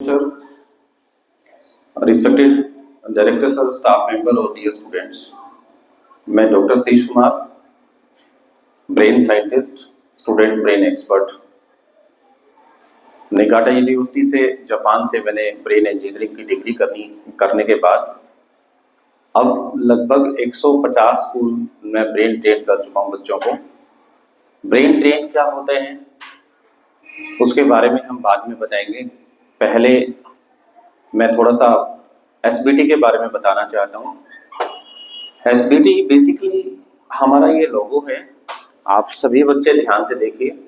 Sir, respected director sir, staff member और dear students, मैं doctor Satish Kumar, brain scientist, student brain expert, Niigata university से Japan से मैंने brain engineering की degree करने के बाद अब लगभग 150 स्कूल में ब्रेन ट्रेन कर चुका हूँ बच्चों को। ब्रेन ट्रेन क्या होते हैं उसके बारे में हम बाद में बताएंगे। पहले मैं थोड़ा सा एसबीटी के बारे में बताना चाहता हूँ। एसबीटी बेसिकली हमारा ये लोगो है, आप सभी बच्चे ध्यान से देखिए।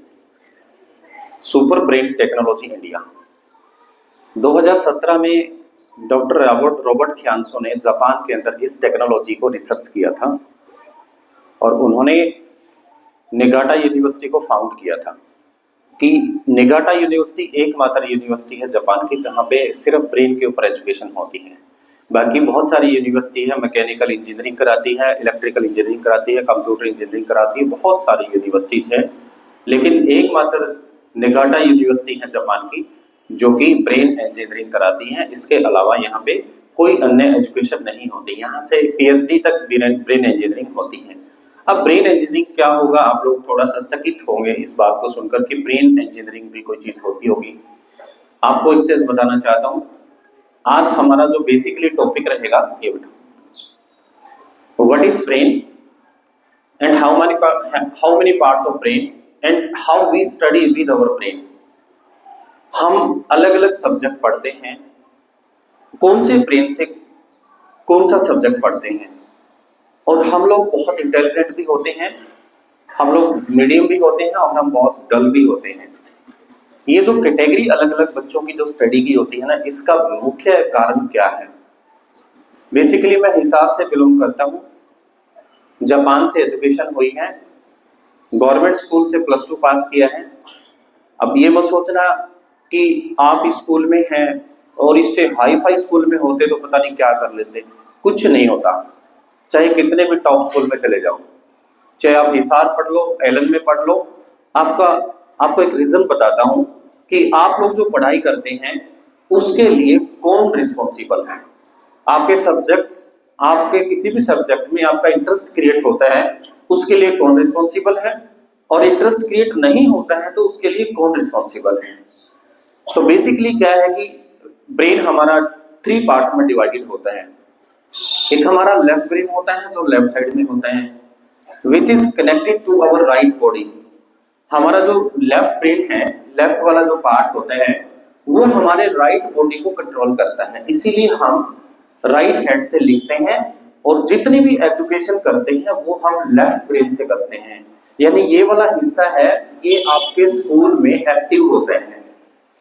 सुपर ब्रेन टेक्नोलॉजी इंडिया 2017 में डॉक्टर रॉबर्ट ख्यान्सो ने जापान के अंदर इस टेक्नोलॉजी को रिसर्च किया था और उन्होंने निगाटा यूनिवर्सिटी को फाउंड किया था कि निगाटा यूनिवर्सिटी एकमात्र यूनिवर्सिटी है जापान की जहाँ पे सिर्फ ब्रेन के ऊपर एजुकेशन होती है। बाकी बहुत सारी यूनिवर्सिटी है, मैकेनिकल इंजीनियरिंग कराती है, इलेक्ट्रिकल इंजीनियरिंग कराती है, कंप्यूटर इंजीनियरिंग कराती है, बहुत सारी यूनिवर्सिटीज है, लेकिन एकमात्र निगाटा यूनिवर्सिटी है जापान की जो कि ब्रेन इंजीनियरिंग कराती है। इसके अलावा यहाँ पे कोई अन्य एजुकेशन नहीं होती, यहाँ से पीएचडी तक ब्रेन इंजीनियरिंग होती है। अब ब्रेन इंजीनियरिंग क्या होगा, आप लोग थोड़ा सा चकित होंगे इस बात को सुनकर कि ब्रेन इंजीनियरिंग भी कोई चीज होती होगी। आपको एक चीज बताना चाहता हूँ, आज हमारा जो बेसिकली टॉपिक रहेगा ये बेटा, what is brain and how many parts of brain and how we study with our brain. हम अलग अलग सब्जेक्ट पढ़ते हैं, कौन से ब्रेन से कौन सा सब्जेक्ट पढ़ते हैं, और हम लोग बहुत इंटेलिजेंट भी होते हैं, हम लोग मीडियम भी होते हैं और हम बहुत डल भी होते हैं। ये जो कैटेगरी अलग अलग बच्चों की जो स्टडी की होती है ना, इसका मुख्य कारण क्या है? बेसिकली मैं हिसार से बिलोंग करता हूँ, जापान से एजुकेशन हुई है, गवर्नमेंट स्कूल से +2 पास किया है। अब ये मत सोचना कि आप इस स्कूल में हैं और इससे हाई फाई स्कूल में होते तो पता नहीं क्या कर लेते। कुछ नहीं होता, चाहे कितने भी टॉप स्कूल में चले जाओ, चाहे आप हिसार पढ़ लो, एलन में पढ़ लो। आपको एक रीजन बताता हूं कि आप लोग जो पढ़ाई करते हैं उसके लिए कौन रिस्पॉन्सिबल है। आपके सब्जेक्ट, आपके किसी भी सब्जेक्ट में आपका इंटरेस्ट क्रिएट होता है उसके लिए कौन रिस्पॉन्सिबल है, और इंटरेस्ट क्रिएट नहीं होता है तो उसके लिए कौन रिस्पॉन्सिबल है। तो बेसिकली क्या है कि ब्रेन हमारा 3 पार्ट्स में डिवाइडेड होता है। एक हमारा लेफ्ट ब्रेन होता है जो लेफ्ट साइड में होता है, which is connected to our right body. हमारा जो लेफ्ट ब्रेन है, लेफ्ट वाला जो पार्ट होता है वो हमारे राइट बॉडी को कंट्रोल करता है, इसीलिए हम राइट हैंड से लिखते हैं और जितनी भी एजुकेशन करते हैं वो हम लेफ्ट ब्रेन से करते हैं। यानी ये वाला हिस्सा है ये आपके स्कूल में एक्टिव होता है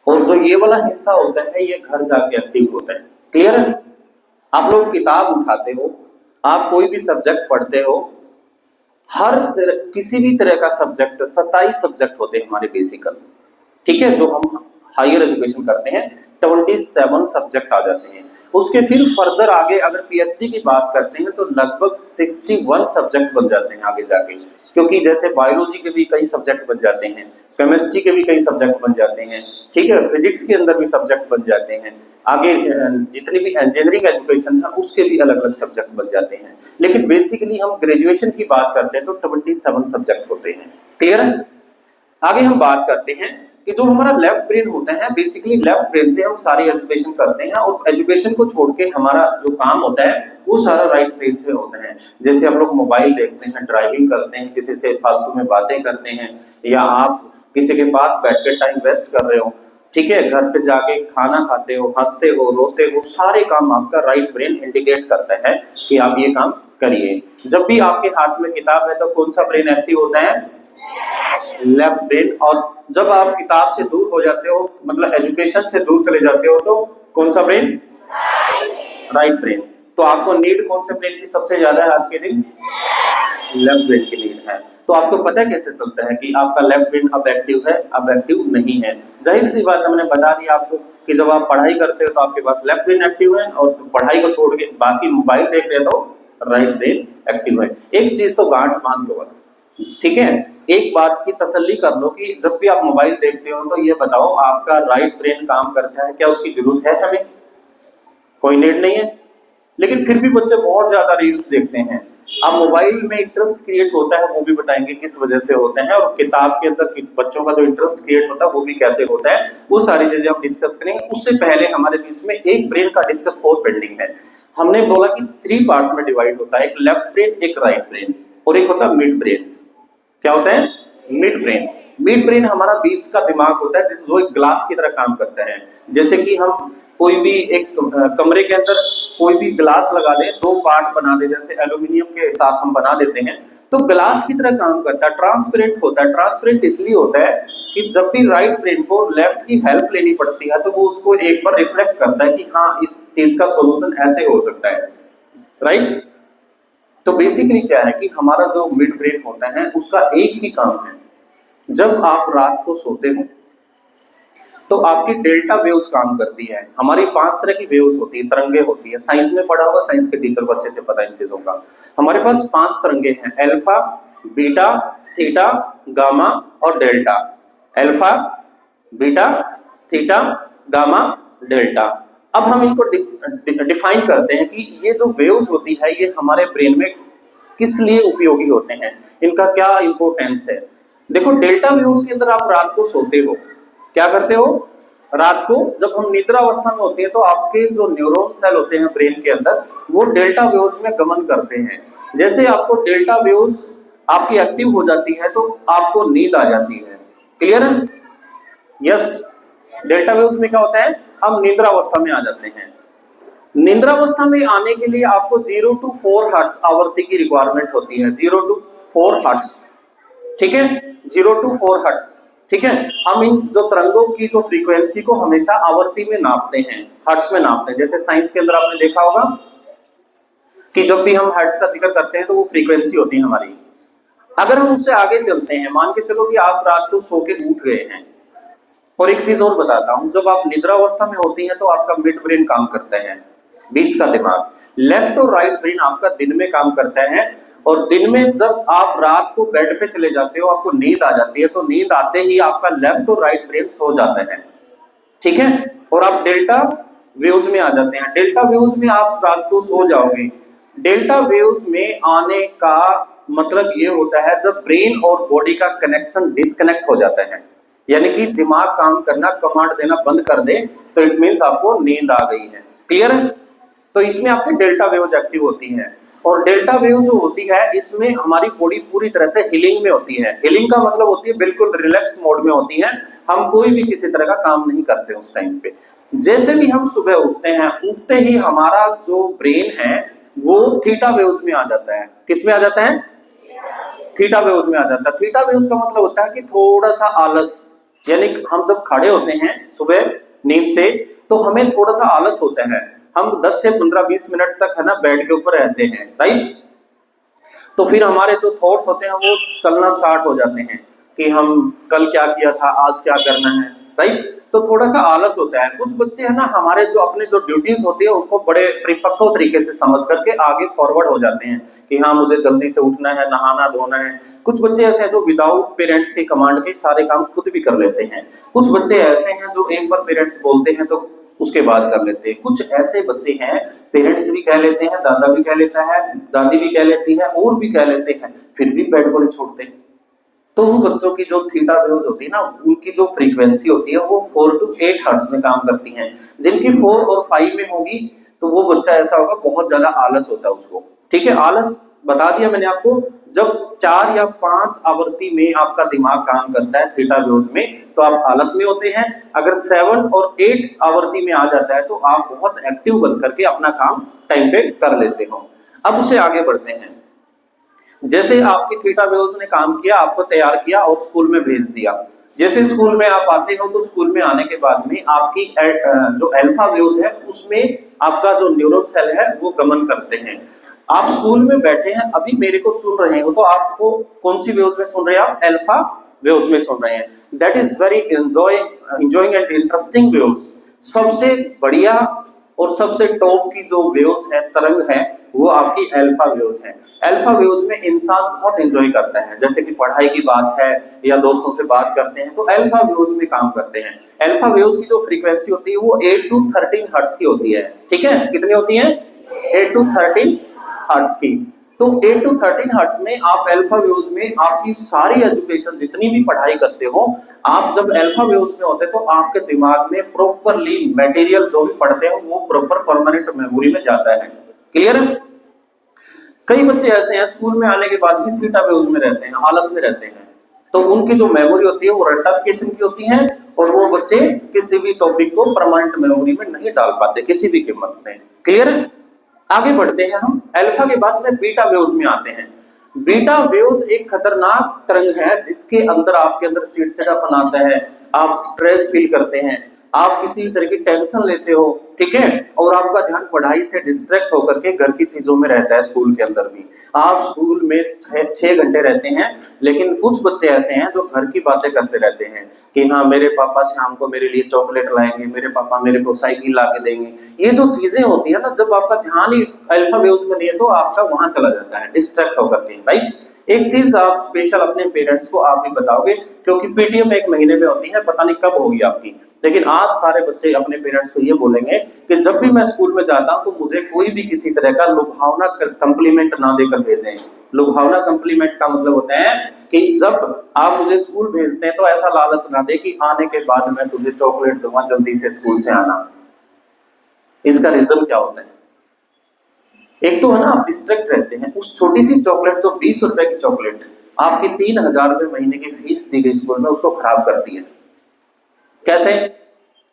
और जो ये वाला हिस्सा होता है ये घर जाके एक्टिव होता है। क्लियर है? आप लोग किताब उठाते हो, आप कोई भी सब्जेक्ट पढ़ते हो, किसी भी तरह का सब्जेक्ट, 27 सब्जेक्ट होते हैं हमारे बेसिकल, ठीक है, जो हम हायर एजुकेशन करते हैं 27 सब्जेक्ट आ जाते हैं। उसके फिर फर्दर आगे अगर पीएचडी की बात करते हैं तो लगभग 61 सब्जेक्ट बन जाते हैं आगे जाके, क्योंकि जैसे बायोलॉजी के भी कई सब्जेक्ट बन जाते हैं, केमिस्ट्री के भी कई सब्जेक्ट बन जाते हैं, ठीक है, फिजिक्स के अंदर भी सब्जेक्ट बन जाते हैं, आगे जितनी भी इंजीनियरिंग एजुकेशन है उसके भी अलग अलग सब्जेक्ट बन जाते हैं। लेकिन बेसिकली हम ग्रेजुएशन की बात करते हैं तो 27 सब्जेक्ट होते हैं। क्लियर है? आगे हम बात करते हैं कि जो हमारा लेफ्ट ब्रेन होता है, बेसिकली लेफ्ट ब्रेन से हम सारी एजुकेशन करते हैं और एजुकेशन को छोड़ के हमारा जो काम होता है वो सारा राइट ब्रेन से होता है। जैसे हम लोग मोबाइल देखते हैं, ड्राइविंग करते हैं, किसी से फालतू में बातें करते हैं, या आप किसी के पास बैठ के टाइम वेस्ट कर रहे हो, ठीक है, घर पे जाके खाना खाते हो, हंसते हो, रोते हो, सारे काम आपका राइट ब्रेन इंडिकेट करता है कि आप ये काम करिए। जब भी आपके हाथ में किताब है तो कौन सा ब्रेन एक्टिव होता है? Left brain. और जब आप किताब से दूर हो जाते हो, मतलब एजुकेशन से दूर चले जाते हो, तो कौन सा ब्रेन? Right brain. तो आपको नीड कौन से ब्रेन की सबसे ज्यादा है आज के दिन? लेफ्ट ब्रेन की नीड है। तो आपको पता कैसे चलता है कि आपका लेफ्ट ब्रेन अब एक्टिव है, अब एक्टिव नहीं है? जाहिर सी बात है, मैंने बता दिया आपको कि जब आप पढ़ाई करते हो तो आपके पास लेफ्ट ब्रेन एक्टिव है और पढ़ाई को छोड़ के बाकी मोबाइल देख रहे हो तो राइट ब्रेन एक्टिव है। एक चीज तो गांठ मान लो, ठीक है, एक बात की तसल्ली कर लो कि जब भी आप मोबाइल देखते हो तो ये बताओ आपका राइट ब्रेन काम करता है क्या, उसकी जरूरत है हमें? कोई नीड नहीं है। लेकिन फिर भी बच्चे बहुत ज्यादा रील्स देखते हैं। अब मोबाइल में इंटरेस्ट क्रिएट होता है, वो भी बताएंगे किस वजह से होते हैं, और किताब के अंदर बच्चों का जो इंटरेस्ट क्रिएट होता है वो भी कैसे होता है, वो सारी चीजें हम डिस्कस करेंगे। उससे पहले हमारे बीच में एक ब्रेन का डिस्कस और पेंडिंग है। हमने बोला कि 3 पार्ट्स में डिवाइड होता है, एक लेफ्ट ब्रेन, एक राइट ब्रेन, और एक होता है मिड ब्रेन। क्या होता है? Mid brain. मिड ब्रेन हमारा बीच का दिमाग होता है, जो एक ग्लास की तरह काम करता है। जैसे कि हम कोई भी एक कमरे के अंदर कोई भी ग्लास लगा दे, 2 पार्ट बना दे, जैसे एल्यूमिनियम के साथ हम बना देते हैं, तो ग्लास की तरह काम करता है, ट्रांसपेरेंट होता है। ट्रांसपेरेंट इसलिए होता है कि जब भी राइट ब्रेन को लेफ्ट की हेल्प लेनी पड़ती है तो वो उसको एक बार रिफ्लेक्ट करता है कि हाँ, इस चीज का सोल्यूशन ऐसे हो सकता है, राइट। तो बेसिकली क्या है कि हमारा जो मिड ब्रेन होता है उसका एक ही काम है, जब आप रात को सोते हो तो आपकी डेल्टा वेव्स काम करती है। हमारी 5 तरह की वेव्स होती है, तरंगे होती है। साइंस में पढ़ा होगा, साइंस के टीचर को अच्छे से पता है इन चीजों का। हमारे पास 5 तरंगे हैं, अल्फा, बीटा, थीटा, गामा और delta. Alpha, beta, theta, gamma, delta. अब हम इनको डिफाइन करते हैं कि ये जो वेव्स होती है ये हमारे ब्रेन में किस लिए उपयोगी होते हैं, इनका क्या इंपॉर्टेंस है। देखो, डेल्टा वेव्स के अंदर आप रात को सोते हो, क्या करते हो? रात को जब हम निद्रा अवस्था में होते हैं तो आपके जो न्यूरॉन सेल होते हैं ब्रेन के अंदर, वो डेल्टा वेव्स में गमन करते हैं। जैसे आपको डेल्टा वेव्स आपकी एक्टिव हो जाती है तो आपको नींद आ जाती है। क्लियर है? यस। डेल्टा वेव्स में क्या होता है, हम निद्रा अवस्था में आ जाते हैं। निद्रावस्था में आने के लिए आपको 0 to 4 हर्ट्ज आवृत्ति की रिक्वायरमेंट होती है। 0 to 4 हर्ट्ज, ठीक है, 0 to 4 हर्ट्ज, ठीक है। हम इन जो तरंगों की जो फ्रीक्वेंसी को हमेशा आवृत्ति में नापते हैं, हर्ट्ज में नापते हैं। जैसे साइंस के अंदर आपने देखा होगा कि जब भी हम हर्ट्ज का जिक्र करते हैं तो वो फ्रीक्वेंसी होती है हमारी। अगर हम उससे आगे चलते हैं, मान के चलो कि आप रात को सो के उठ गए हैं, और एक चीज और बताता हूं, जब आप निद्रावस्था में होती हैं तो आपका मिड ब्रेन काम करता है, बीच का दिमाग। लेफ्ट और राइट ब्रेन आपका दिन में काम करता है, और दिन में जब आप रात को बेड पे चले जाते हो, आपको नींद आ जाती है, तो नींद आते ही आपका लेफ्ट और राइट ब्रेन सो जाता है, ठीक है, और आप डेल्टा वेव्स में आ जाते हैं। डेल्टा वेव्स में आप रात को सो जाओगे। डेल्टा वेव्स में आने का मतलब ये होता है जब ब्रेन और बॉडी का कनेक्शन डिस्कनेक्ट हो जाता है, यानी कि दिमाग काम करना, कमांड देना बंद कर दे, तो इट मींस आपको नींद आ गई है। क्लियर है? तो इसमें आपकी डेल्टा वेव्स एक्टिव होती हैं, और डेल्टा वेव जो होती है इसमें हमारी बॉडी पूरी तरह से हीलिंग में होती है। हीलिंग का मतलब होती है बिल्कुल रिलैक्स मोड में होती है, हम कोई भी किसी तरह का काम नहीं करते उस टाइम पे। जैसे भी हम सुबह उठते हैं, उठते ही हमारा जो ब्रेन है वो थीटा वेव्स में आ जाता है। किस में आ जाता है? थीटा वेव्स में आ जाता है। थीटा वेव्स का मतलब होता है कि थोड़ा सा आलस, यानी हम जब खड़े होते हैं सुबह नींद से तो हमें थोड़ा सा आलस होता है, हम 10 से 15-20 मिनट तक है ना बेड के ऊपर रहते हैं, राइट। तो फिर हमारे जो थॉट्स होते हैं वो चलना स्टार्ट हो जाते हैं कि हम कल क्या किया था, आज क्या करना है, राइट। तो थोड़ा सा आलस होता है। कुछ बच्चे है ना हमारे जो अपने जो ड्यूटीज होती है उनको बड़े परिपक्व तरीके से समझ करके आगे फॉरवर्ड हो जाते हैं कि हाँ मुझे जल्दी से उठना है, नहाना धोना है। कुछ बच्चे ऐसे हैं जो विदाउट पेरेंट्स की कमांड के सारे काम खुद भी कर लेते हैं। कुछ बच्चे ऐसे हैं जो एक बार पेरेंट्स बोलते हैं तो उसके बाद कर लेते हैं। कुछ ऐसे बच्चे हैं पेरेंट्स भी कह लेते हैं, दादा भी कह लेता है, दादी भी कह लेती है, और भी कह लेते हैं, फिर भी बेड को नहीं छोड़ते। तो उन बच्चों की जो थीटा वेव्स होती है ना, उनकी जो फ्रीक्वेंसी होती है वो 4 to 8 हर्ट्ज में काम करती हैं। जिनकी 4 और 5 में होगी तो वो बच्चा ऐसा होगा, बहुत ज्यादा आलस होता है उसको, ठीक है। आलस बता दिया मैंने आपको, जब 4 या 5 आवृत्ति में आपका दिमाग काम करता है थीटा वेव्स में तो आप आलस में होते हैं। अगर 7 और 8 आवृत्ति में आ जाता है तो आप बहुत एक्टिव बन करके अपना काम टाइम पे कर लेते हो। अब उससे आगे बढ़ते हैं। जैसे आपकी थीटा वेव्स ने काम किया, आपको तैयार किया और स्कूल में भेज दिया। जैसे स्कूल में आप आते हो तो स्कूल में आने के बाद में आपकी जो अल्फा वेव्स है उसमें आपका जो न्यूरॉन सेल है वो गमन करते हैं। आप स्कूल में बैठे हैं, अभी मेरे को सुन रहे हो तो आपको कौन सी वेव्स में सुन रहे हैं? आप अल्फा वेव्स में सुन रहे हैं। That is very enjoying and interesting waves. सबसे बढ़िया और सबसे टॉप की जो वेव्स है, तरंग है, वो आपकी अल्फा वेव्स है। अल्फा वेव्स में इंसान बहुत एंजॉय करता है, जैसे कि पढ़ाई की बात है या दोस्तों से बात करते हैं तो अल्फा वेव्स में काम करते हैं। अल्फा वेव्स की जो फ्रीक्वेंसी होती है वो 8 टू 13 हर्ट्ज की होती है। ठीक है, कितनी होती है? 8 टू 13 हर्ट्ज की। तो 8 टू 13 हर्ट्ज में आप अल्फा वेव्स में आपकी सारी एजुकेशन, जितनी भी पढ़ाई करते हो, आप जब अल्फा वेव्स में होते तो आपके दिमाग में प्रॉपरली मटेरियल जो भी पढ़ते हो वो प्रॉपर परमानेंट मेमोरी में जाता है। क्लियर है? कई बच्चे ऐसे हैं स्कूल में आने के बाद भी थीटा वेव्स में रहते हैं, आलस में रहते हैं, तो उनकी जो मेमोरी होती है वो रट्टाफिकेशन की होती है और वो बच्चे किसी भी टॉपिक को परमानेंट मेमोरी में नहीं डाल पाते किसी भी कीमत में। क्लियर है? आगे बढ़ते हैं हम। अल्फा के बाद में बीटा वेव्स में आते हैं। बीटा वेव्स एक खतरनाक तरंग है जिसके अंदर आपके अंदर चिड़चिड़ापन आता है, आप स्ट्रेस फील करते हैं, आप किसी भी तरह की टेंशन लेते हो, ठीक है, और आपका ध्यान पढ़ाई से डिस्ट्रैक्ट होकर के घर की चीजों में रहता है। स्कूल के अंदर भी आप स्कूल में 6 घंटे रहते हैं, लेकिन कुछ बच्चे ऐसे हैं जो घर की बातें करते रहते हैं कि हाँ मेरे पापा शाम को मेरे लिए चॉकलेट लाएंगे, मेरे पापा मेरे को साइकिल ला के देंगे। ये जो चीजें होती है ना, जब आपका ध्यान ही अल्फा वेव्स में नहीं है तो आपका वहां चला जाता है डिस्ट्रैक्ट होकर के। राइट? एक चीज आप स्पेशल अपने पेरेंट्स को आप भी बताओगे, क्योंकि पीटीएम एक महीने में होती है, पता नहीं कब होगी आपकी, लेकिन आज सारे बच्चे अपने पेरेंट्स को ये बोलेंगे कि जब भी मैं स्कूल में जाता हूं तो मुझे कोई भी किसी तरह का लुभावना कंप्लीमेंट ना देकर भेजें। लुभावना कंप्लीमेंट का मतलब होता है कि जब आप मुझे स्कूल भेजते हैं तो ऐसा लालच ना दे कि आने के बाद मैं तुझे चॉकलेट दूंगा, जल्दी से स्कूल से आना। इसका रीजन क्या होता है? एक तो है ना, आप डिस्ट्रैक्ट रहते हैं। उस छोटी सी चॉकलेट, तो 20 रुपए की चॉकलेट आपकी 3000 रुपए महीने की फीस दी गई स्कूल में, उसको खराब करती है। कैसे?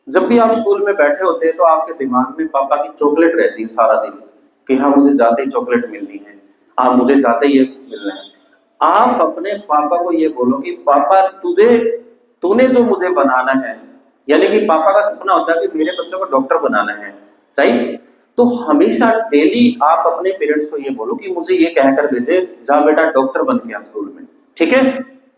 जब भी आप स्कूल में बैठे होते हैं तो आपके दिमाग में पापा की चॉकलेट रहती है सारा दिन कि हाँ मुझे जाते ही चॉकलेट मिलनी है, आप मुझे जाते ही ये मिलना है। आप अपने पापा को ये बोलो कि पापा तूने जो मुझे बनाना है, यानी कि पापा का सपना होता है कि मेरे बच्चों को डॉक्टर बनाना है। राइट? तो हमेशा डेली आप अपने पेरेंट्स को ये बोलो कि मुझे ये कहकर भेजे, जा बेटा डॉक्टर बन के आ स्कूल में। ठीक है?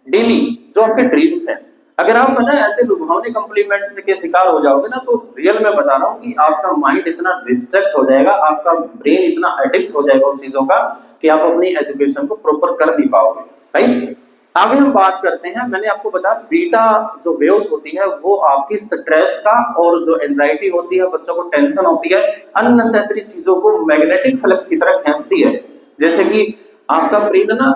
डेली जो आपके ड्रीम्स हैं। अगर आप ना ऐसे लुभावने कॉम्प्लीमेंट्स के शिकार हो जाओगे ना, तो रियल में बता रहा हूं कि आपका माइंड इतना डिस्ट्रैक्ट हो जाएगा, आपका ब्रेन इतना एडिक्ट हो जाएगा उन चीजों का कि आप अपनी एजुकेशन को प्रॉपर कर नहीं पाओगे। राइट? आगे हम बात करते हैं। मैंने आपको बताया बीटा जो वेव्स होती है वो आपकी स्ट्रेस का, और जो एंजाइटी होती है, बच्चों को टेंशन होती है, अननेसेसरी चीजों को मैग्नेटिक फ्लक्स की तरह खींचती है। जैसे कि आपका ब्रेन ना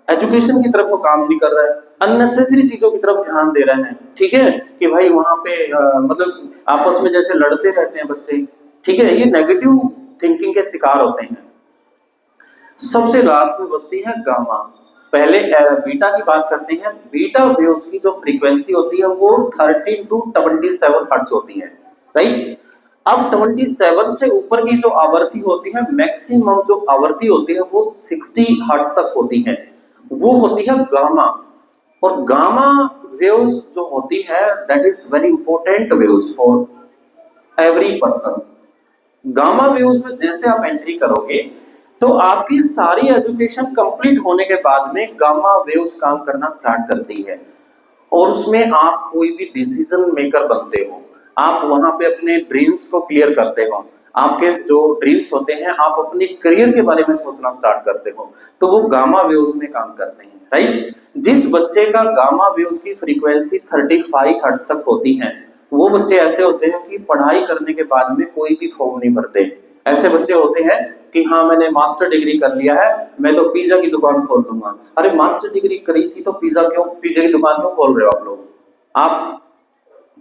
एजुकेशन की तरफ तो काम नहीं कर रहा है, अननेसेसरी चीजों की तरफ ध्यान दे रहे हैं। ठीक है, कि भाई वहां पे मतलब आपस में जैसे लड़ते रहते हैं बच्चे। ठीक है, ये नेगेटिव थिंकिंग के शिकार होते हैं। सबसे लास्ट में बचती है गामा। पहले बीटा की बात करते हैं। बीटा वेव्स की जो फ्रीक्वेंसी होती है वो 13 टू 27 हर्ट्ज होती है। राइट? अब 27 से ऊपर की जो आवृत्ति होती है, मैक्सिमम जो आवृत्ति होती है वो 60 हर्ट्ज तक होती है, वो होती है गामा। और गामा वेव्स जो होती है that is very important waves for every person. Gamma waves में जैसे आप एंट्री करोगे तो आपकी सारी एजुकेशन कंप्लीट होने के बाद में गामा वेव्स काम करना स्टार्ट करती है, और उसमें आप कोई भी डिसीजन मेकर बनते हो। आप वहां पे अपने ड्रीम्स को क्लियर करते हो। आपके जो ड्रीम्स होते हैं, आप अपने करियर के बारे में सोचना स्टार्ट करते हो, तो वो गामा वेव्स में काम करते हैं। राइट? जिस बच्चे का गामा वेव्स की फ्रीक्वेंसी 35 हर्ट्ज तक होती है, वो बच्चे ऐसे होते हैं कि पढ़ाई करने के बाद में कोई भी फॉर्म नहीं भरते। ऐसे बच्चे होते हैं कि हाँ मैंने मास्टर डिग्री कर लिया है, मैं तो पिज्जा की दुकान खोल दूंगा। अरे मास्टर डिग्री करी थी तो पिज्जा की दुकान क्यों खोल रहे हो आप लोग? आप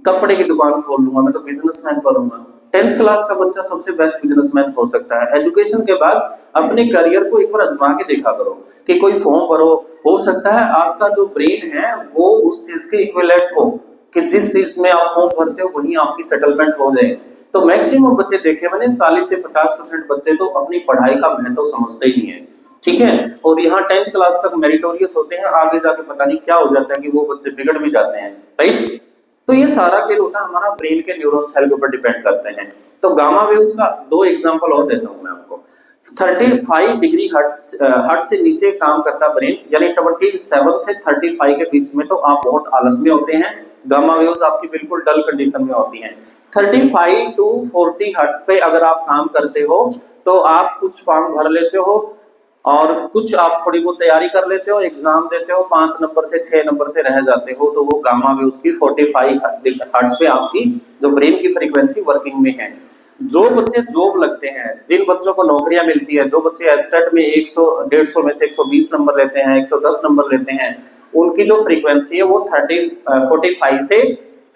कपड़े की दुकान खोल लूंगा, मैं तो बिजनेसमैन बनूंगा। 10th क्लास का बच्चा सबसे बेस्ट बिजनेसमैन हो सकता है। एजुकेशन के बाद अपने करियर को एक बार आजमा के देखा करो कि कोई फॉर्म भरो, हो सकता है आपका जो ब्रेन है वो उस चीज के इक्विवेलेंट हो कि जिस चीज में आप फॉर्म भरते हो वहीं आपकी सेटलमेंट हो जाए। तो मैक्सिमम बच्चे देखे मैंने 40 से 50% बच्चे तो अपनी पढ़ाई का महत्व समझते ही नहीं है। ठीक है, और यहाँ 10th क्लास तक मेरिटोरियस होते हैं, आगे जाके पता नहीं क्या हो जाता है कि वो बच्चे बिगड़ भी जाते हैं। राइट? तो ये सारा खेल होता है हमारा ब्रेन के न्यूरॉन सेल के ऊपर डिपेंड करते हैं। तो गामा वेव्स का 2 एग्जांपल और देता हूं मैं आपको। 35 डिग्री हर्ट्ज से नीचे काम करता ब्रेन, यानी 27 से 35 के बीच में तो आप बहुत आलस में होते हैं, गामा वेव्स आपकी बिल्कुल डल कंडीशन में होती हैं। 35 to 40 हर्ट्ज पे अगर आप काम करते हो तो आप कुछ फॉर्म भर लेते हो और कुछ आप थोड़ी बहुत तैयारी कर लेते हो, एग्जाम देते हो, 5 नंबर से 6 नंबर से रह जाते हो, तो वो गामा वेव्स की 45 हर्ट्ज पे आपकी जो ब्रेन की फ्रीक्वेंसी वर्किंग में है। जो बच्चे जॉब लगते हैं, जिन बच्चों को नौकरियां मिलती है, जो बच्चे एस्टेट में 100 150 में से 120 नंबर लेते हैं, 110 नंबर लेते हैं, उनकी जो फ्रीक्वेंसी है वो 45 से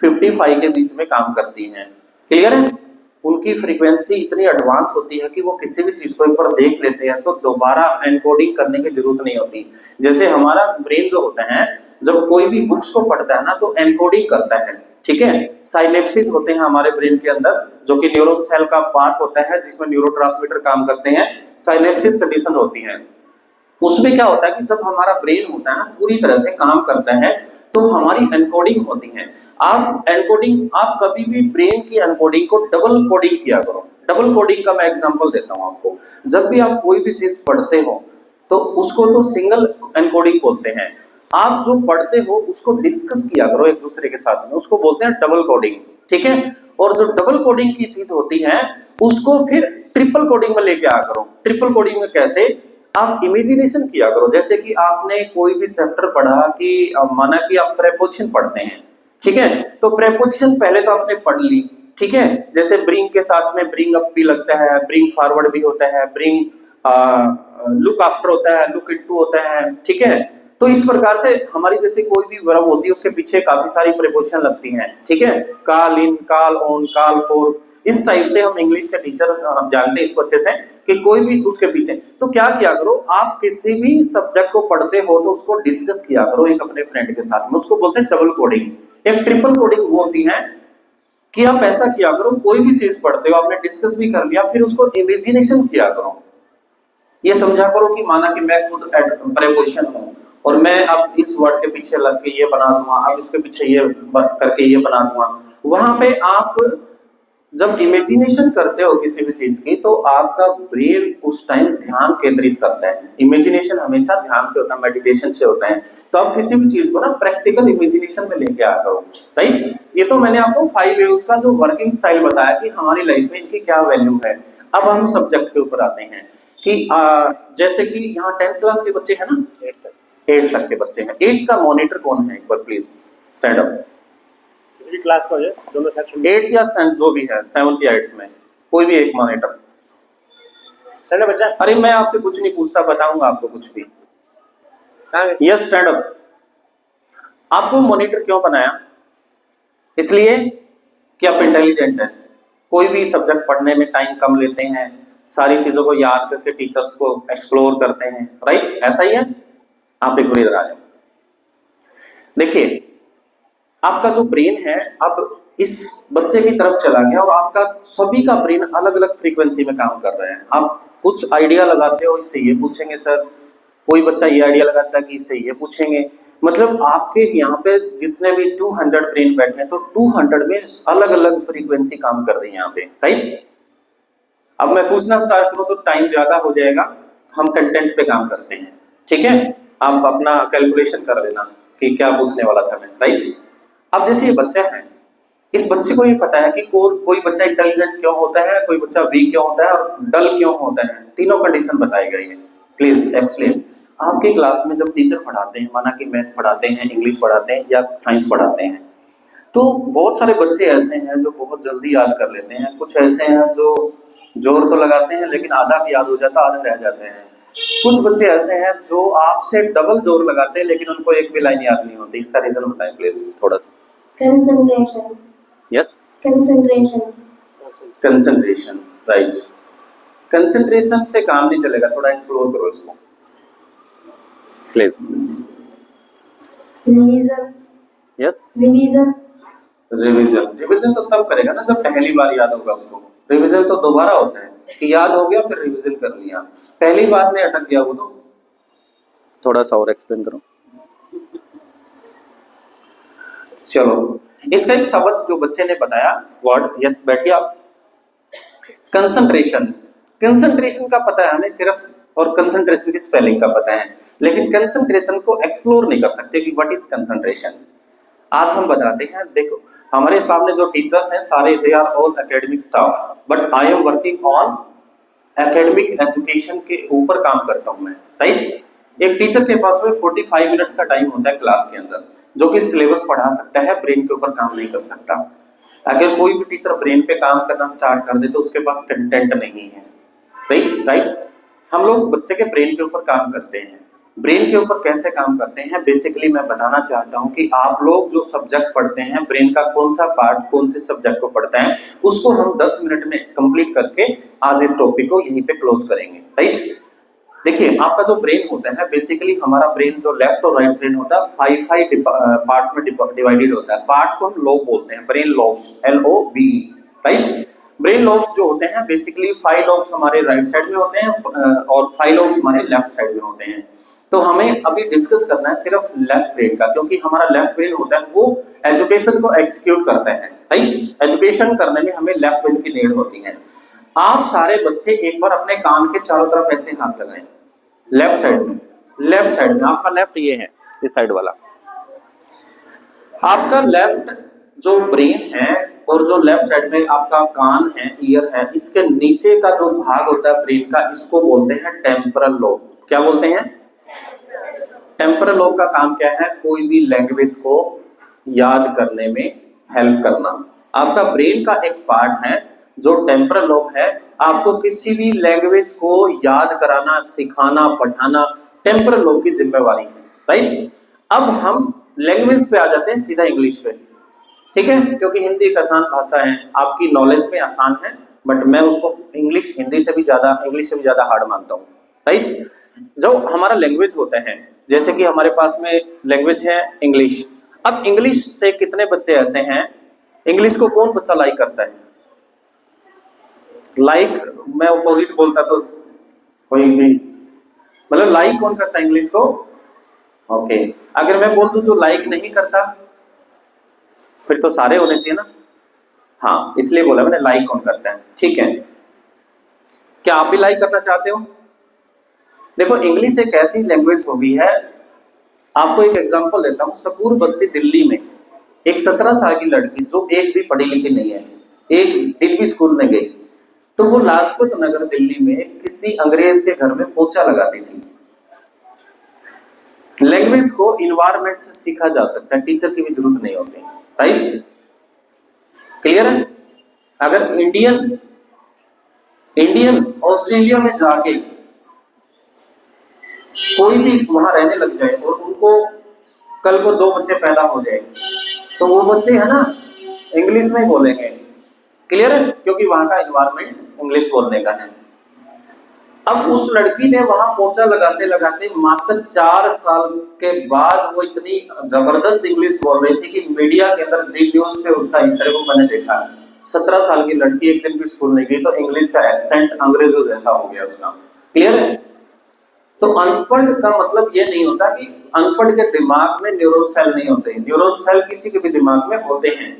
55 के बीच में काम करती है। क्लियर है? उनकी फ्रीक्वेंसी इतनी एडवांस होती है कि वो किसी भी चीज को एक बार देख लेते हैं तो दोबारा एनकोडिंग करने की जरूरत नहीं होती। जैसे हमारा ब्रेन जो होता है, जब कोई भी बुक्स को पढ़ता है ना तो एनकोडिंग करता है, ठीक है। साइनेप्सिस होते हैं हमारे ब्रेन के अंदर, जो कि न्यूरॉन सेल का पार्ट होता है जिसमें न्यूरोट्रांसमीटर काम करते हैं, साइनेप्सिस कंडीशन होती है। उसमें क्या होता है कि जब हमारा ब्रेन होता है ना पूरी तरह से काम करता है तो हमारी एनकोडिंग होती है। आप कभी भी ब्रेन की एनकोडिंग को डबल कोडिंग किया करो। डबल कोडिंग का मैं एग्जांपल देता हूं आपको। जब भी आप कोई भी चीज पढ़ते हो तो उसको तो सिंगल एनकोडिंग बोलते हैं, आप जो पढ़ते हो उसको डिस्कस किया करो एक दूसरे के साथ में, उसको बोलते हैं डबल कोडिंग, ठीक है। और जो डबल कोडिंग की चीज होती है उसको फिर ट्रिपल कोडिंग में लेके आ करो। ट्रिपल कोडिंग में कैसे? आप इमेजिनेशन किया करो। जैसे कि आपने कोई भी चैप्टर पढ़ा कि माना कि आप प्रेपोजिशन पढ़ते हैं, ठीक है, तो प्रेपोजिशन पहले तो आपने पढ़ ली, ठीक है। जैसे ब्रिंग के साथ में ब्रिंग अप भी लगता है, ब्रिंग फॉरवर्ड भी होता है, ब्रिंग लुक आफ्टर होता है, लुक इनटू होता है, ठीक है। तो इस प्रकार से हमारी जैसे कोई भी वर्ब होती है उसके पीछे काफी सारी प्रीपोजिशन लगती हैं, ठीक है। Call in, call on, call for, इस टाइप से हम इंग्लिश के टीचर जानते हैं इसको अच्छे से कि कोई भी उसके पीछे। तो क्या किया करो, आप किसी भी सब्जेक्ट को पढ़ते हो तो उसको डिस्कस किया करो एक अपने फ्रेंड के साथ में, उसको बोलते हैं डबल कोडिंग। एक ट्रिपल कोडिंग वो होती है कि आप ऐसा किया करो, कोई भी चीज पढ़ते हो आपने डिस्कस भी कर लिया, फिर उसको इमेजिनेशन किया करो। ये समझा करो कि माना कि मैं खुद प्रेपोजिशन हूं और मैं अब इस वर्ड के पीछे लग के ये बना दूंगा, अब इसके पीछे ये करके ये बना दूंगा। वहां पे आप जब इमेजिनेशन करते हो किसी भी चीज की तो आपका ब्रेन उस टाइम ध्यान केंद्रित करता है। इमेजिनेशन हमेशा ध्यान से होता है, मेडिटेशन से होता है। तो आप किसी भी चीज को ना प्रैक्टिकल इमेजिनेशन में लेके आ करो, राइट। ये तो मैंने आपको 5 वेव्स का जो वर्किंग स्टाइल बताया कि हमारी लाइफ में इनकी क्या वैल्यू है। अब हम सब्जेक्ट के ऊपर आते हैं कि जैसे कि यहाँ 10th क्लास के बच्चे हैं ना, 8th तक के बच्चे हैं। 8th का मॉनिटर कौन है? एक बार प्लीज स्टैंड अप। किसी भी क्लास का है, दोनों सेक्शन 8th या जो भी है, 7th या 8th में कोई भी एक मॉनिटर। स्टैंड अप बच्चा। अरे मैं आपसे कुछ नहीं पूछता, बताऊंगा आपको कुछ भी। Yes stand up. आपको मॉनिटर क्यों बनाया? इसलिए कि आप इंटेलिजेंट हैं, कोई भी सब्जेक्ट पढ़ने में टाइम कम लेते हैं, सारी चीजों को याद करके टीचर्स को एक्सप्लोर करते हैं, राइट? ऐसा ही है। आप एक बार इधर आ जाओ। देखिए आपका जो ब्रेन है अब इस बच्चे की तरफ चला गया और आपका सभी का ब्रेन अलग अलग फ्रीक्वेंसी में काम कर रहे हैं। आप कुछ आइडिया लगाते हो, इससे ये पूछेंगे सर, कोई बच्चा ये आइडिया लगाता है कि इससे ये पूछेंगे। मतलब आपके यहाँ पे जितने भी 200 ब्रेन बैठे हैं तो 200 में अलग अलग फ्रीक्वेंसी काम कर रही है यहाँ पे, राइट। अब मैं पूछना स्टार्ट करूं तो टाइम ज्यादा हो जाएगा, हम कंटेंट पे काम करते हैं, ठीक है। आप अपना कैलकुलेशन कर लेना कि क्या पूछने वाला था मैं, राइट। अब जैसे ये बच्चा है, इस बच्चे को ये पता है कि कोई बच्चा इंटेलिजेंट क्यों होता है, कोई बच्चा वीक क्यों होता है और डल क्यों होता है। तीनों कंडीशन बताई गई है। Please explain. आपकी क्लास में जब टीचर पढ़ाते हैं, माना कि मैथ पढ़ाते हैं, इंग्लिश पढ़ाते हैं या साइंस पढ़ाते हैं, तो बहुत सारे बच्चे ऐसे हैं जो बहुत जल्दी याद कर लेते हैं, कुछ ऐसे हैं जो जोर तो लगाते हैं लेकिन आधा भी याद हो जाता, आधा रह जाते हैं। कुछ बच्चे ऐसे हैं जो आपसे डबल जोर लगाते हैं लेकिन उनको एक भी लाइन याद नहीं होती। इसका रीजन बताएं प्लीज थोड़ा सा। Concentration. Yes, concentration. Concentration, right. Concentration से काम नहीं चलेगा, थोड़ा एक्सप्लोर करो इसको please. Revision. Yes, revision. Revision. Revision तो तब करेगा ना जब पहली बार याद होगा उसको। रिवीजन तो दोबारा होता है कि याद हो गया फिर रिवीजन कर लिया, पहली बार में अटक गया वो तो। थोड़ा सा और एक्सप्लेन करो। चलो इसका एक शब्द जो बच्चे ने बताया वर्ड, यस बैठिए आप। कंसंट्रेशन। कंसंट्रेशन का पता है हमें सिर्फ, और कंसंट्रेशन की स्पेलिंग का पता है, लेकिन कंसंट्रेशन को एक्सप्लोर नहीं कर सकते कि व्हाट इज कंसंट्रेशन। आज हम बताते हैं। देखो हमारे सामने जो टीचर्स हैं सारे they are all academic staff, but I am working on academic education के ऊपर काम करता हूं मैं, राइट। एक टीचर के पास में 45 मिनट्स का टाइम होता है क्लास के अंदर, जो कि सिलेबस पढ़ा सकता है, ब्रेन के ऊपर काम नहीं कर सकता। अगर कोई भी टीचर ब्रेन पे काम करना स्टार्ट कर दे तो उसके पास कंटेंट नहीं है, राइट। हम लोग बच्चे के ब्रेन के ऊपर काम करते हैं। ब्रेन के ऊपर कैसे काम करते हैं बेसिकली मैं बताना चाहता हूं कि आप लोग जो सब्जेक्ट पढ़ते हैं, ब्रेन का कौन सा पार्ट कौन से सब्जेक्ट को पढ़ते हैं, उसको हम 10 मिनट में कंप्लीट करके आज इस टॉपिक को यहीं पे क्लोज करेंगे, राइट। देखिए आपका जो ब्रेन होता है बेसिकली हमारा ब्रेन जो लेफ्ट और राइट ब्रेन होता है 5 पार्ट्स में डिवाइडेड होता है। पार्ट्स को हम लोब बोलते हैं, brain lobes, LOBE, right. Brain lobes जो होते हैं बेसिकली 5 लोब्स हमारे राइट साइड में होते हैं और 5 लोब्स हमारे लेफ्ट साइड में होते हैं। तो हमें अभी डिस्कस करना है सिर्फ लेफ्ट ब्रेन का, क्योंकि हमारा लेफ्ट ब्रेन होता है वो एजुकेशन को एग्जीक्यूट करता है, राइट। एजुकेशन करने में हमें लेफ्ट ब्रेन की नीड होती है। आप सारे बच्चे एक बार अपने कान के चारों तरफ ऐसे हाथ लगाएं, लेफ्ट साइड में, लेफ्ट साइड में आपका लेफ्ट ये है, इस साइड वाला आपका लेफ्ट जो ब्रेन है और जो लेफ्ट साइड में आपका कान है, ईयर है, इसके नीचे का जो भाग होता है ब्रेन का, इसको बोलते हैं टेम्परल लोब। क्या बोलते हैं? टेम्परल लोब का काम क्या है? कोई भी लैंग्वेज को याद करने में हेल्प करना। आपका ब्रेन का एक पार्ट है जो टेम्परल लोब है, आपको किसी भी लैंग्वेज को याद कराना, सिखाना, पढ़ाना टेम्परल लोब की जिम्मेवारी है, राइट। अब हम लैंग्वेज पे आ जाते हैं सीधा इंग्लिश पे, ठीक है, क्योंकि हिंदी एक आसान भाषा है, आपकी नॉलेज में आसान है, बट मैं उसको इंग्लिश से भी ज्यादा हार्ड मानता हूँ, राइट। जो हमारा लैंग्वेज होता है, जैसे कि हमारे पास में लैंग्वेज है इंग्लिश। अब इंग्लिश से कितने बच्चे ऐसे हैं, इंग्लिश को कौन बच्चा लाइक करता है? लाइक मैं अपोजिट बोलता तो कोई भी, मतलब लाइक कौन करता है इंग्लिश को? ओके। अगर मैं बोल दूं जो लाइक नहीं करता, फिर तो सारे होने चाहिए ना। हाँ, इसलिए बोला मैंने लाइक कौन करता है, ठीक है। क्या आप भी लाइक करना चाहते हो? देखो इंग्लिश एक ऐसी लैंग्वेज हो गई है, आपको एक एग्जांपल देता हूं। सकूर बस्ती दिल्ली में एक 17 साल की लड़की जो एक भी पढ़ी लिखी नहीं है, एक दिन भी स्कूल नहीं गई, तो वो लाजपत नगर दिल्ली में किसी अंग्रेज के घर में पोछा लगाती थी। लैंग्वेज को इन्वायरमेंट से सीखा जा सकता है, टीचर की भी जरूरत नहीं होती, राइट। क्लियर है? अगर इंडियन ऑस्ट्रेलिया में जाके कोई भी वहां रहने लग जाए और उनको कल को 2 बच्चे पैदा हो जाए, तो वो बच्चे है ना इंग्लिश में बोलेंगे, क्लियर है, क्योंकि वहां का एनवायरनमेंट इंग्लिश बोलने का है। अब उस लड़की ने वहां पोछा लगाते लगाते मात्र 4 साल के बाद वो इतनी जबरदस्त इंग्लिश बोल रही थी कि मीडिया के अंदर जी न्यूज पे उसका इंटरव्यू मैंने देखा। 17 साल की लड़की एक दिन भी स्कूल नहीं गई, तो इंग्लिश का एक्सेंट अंग्रेजों जैसा हो गया उसका, क्लियर है। तो अनपढ़ का मतलब ये नहीं होता कि अनपढ़ के दिमाग में न्यूरॉन सेल नहीं होते। न्यूरॉन सेल किसी के भी दिमाग में होते हैं।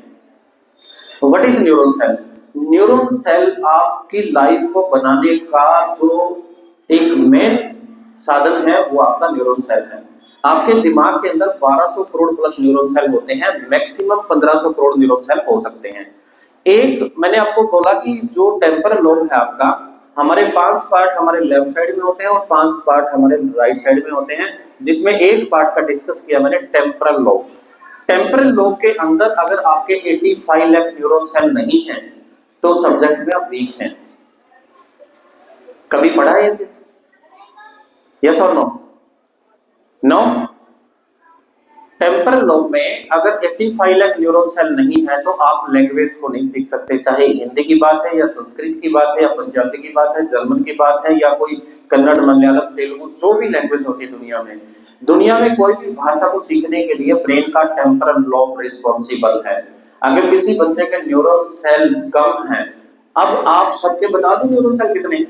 What is neuron cell? Neuron cell आपकी लाइफ को बनाने का जो एक मेन साधन है वो आपका न्यूरॉन सेल है। आपके दिमाग के अंदर 1200 करोड़ प्लस न्यूरॉन सेल होते हैं, मैक्सिमम 1500 करोड़ न्यूरॉन सेल हो सकते हैं। एक मैंने आपको बोला कि जो टेम्परल लोब है आपका, हमारे 5 पार्ट हमारे लेफ्ट साइड में होते हैं और 5 पार्ट हमारे राइट साइड में होते हैं, जिसमें एक पार्ट का डिस्कस किया मैंने टेम्परल लोब। टेम्परल लोब के अंदर अगर आपके 85 लाख न्यूरॉन सेल नहीं है तो सब्जेक्ट में आप वीक हैं। कभी पढ़ा है ये चीज? यस और नो? नो। टेम्परल लोब में अगर 85 लाख न्यूरॉन सेल नहीं है तो आप लैंग्वेज को नहीं सीख सकते, चाहे हिंदी की बात है या संस्कृत की बात है या पंजाबी की बात है, जर्मन की बात है या कोई कन्नड़, मलयालम, तेलुगु, जो भी लैंग्वेज होती है दुनिया में कोई भी भाषा को सीखने के लिए ब्रेन का टेम्परल लोब रिस्पॉन्सिबल है। अगर किसी बच्चे के न्यूरॉन सेल कम है, अब आप सबके बता दो न्यूरॉन सेल कितने हैं।